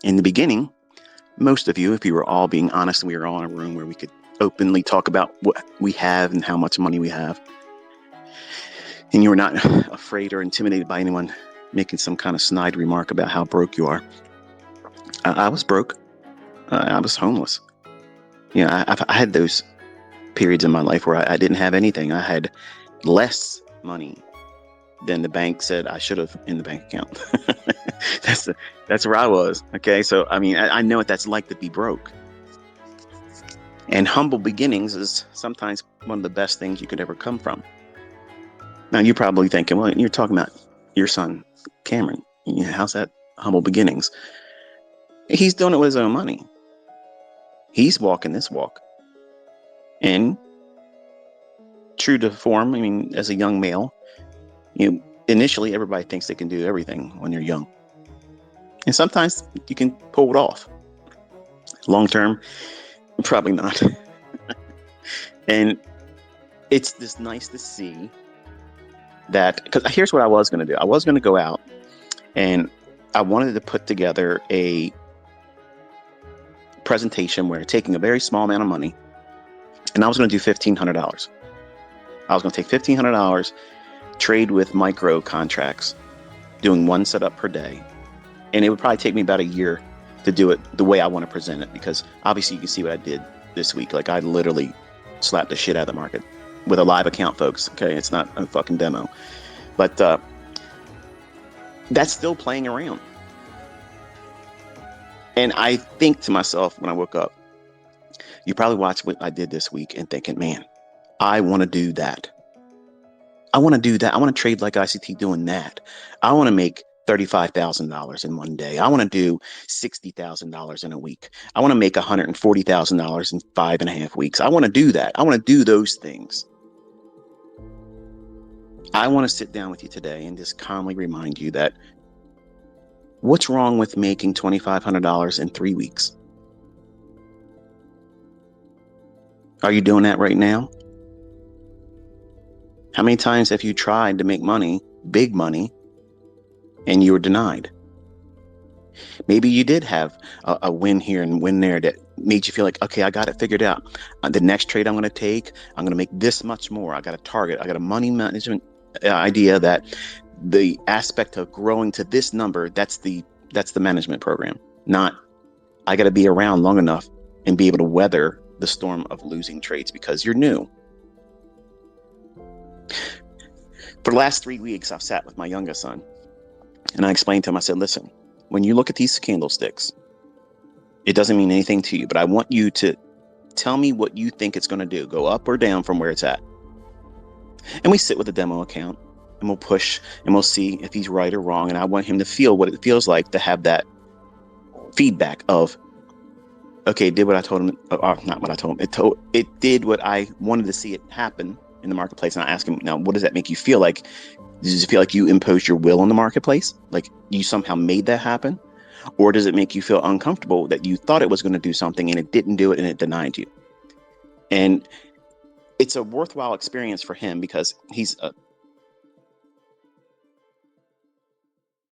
In the beginning, most of you, if you were all being honest and we were all in a room where we could openly talk about what we have and how much money we have, and you were not afraid or intimidated by anyone making some kind of snide remark about how broke you are. I was broke. I was homeless. I had those periods in my life where I didn't have anything. I had less money than the bank said I should have in the bank account. That's where I was. Okay. So, I know what that's like to be broke. And humble beginnings is sometimes one of the best things you could ever come from. Now, you're probably thinking, well, you're talking about your son, Cameron. How's that humble beginnings? He's doing it with his own money. He's walking this walk. And true to form, as a young male, initially everybody thinks they can do everything when you're young. And sometimes you can pull it off. Long term, probably not. And it's just nice to see that, because here's what I was going to do. I was going to go out and I wanted to put together a presentation where taking a very small amount of money, and I was going to do $1,500. I was going to take $1,500, trade with micro contracts, doing one setup per day. And it would probably take me about a year to do it the way I want to present it, because obviously you can see what I did this week. Like, I literally slapped the shit out of the market with a live account, folks. Okay, it's not a fucking demo. But that's still playing around. And I think to myself when I woke up, you probably watched what I did this week and thinking, man, I want to do that. I want to do that. I want to trade like ICT doing that. I want to make $35,000 in one day. I want to do $60,000 in a week. I want to make $140,000 in 5.5 weeks. I want to do that. I want to do those things. I want to sit down with you today and just calmly remind you that what's wrong with making $2,500 in 3 weeks? Are you doing that right now? How many times have you tried to make money, big money, and you were denied? Maybe you did have a win here and win there that made you feel like, okay, I got it figured out. The next trade I'm going to take, I'm going to make this much more. I got a target. I got a money management idea that the aspect of growing to this number, that's the management program. Not, I got to be around long enough and be able to weather the storm of losing trades because you're new. For the last 3 weeks, I've sat with my youngest son and I explained to him, I said, listen, when you look at these candlesticks, it doesn't mean anything to you, but I want you to tell me what you think it's going to do. Go up or down from where it's at. And we sit with a demo account and we'll push and we'll see if he's right or wrong. And I want him to feel what it feels like to have that feedback of, okay, it did what I told him, or not what I told him. It did what I wanted to see it happen in the marketplace. And I ask him, now, what does that make you feel like? Does it feel like you imposed your will on the marketplace? Like you somehow made that happen? Or does it make you feel uncomfortable that you thought it was going to do something and it didn't do it and it denied you? And it's a worthwhile experience for him because he's a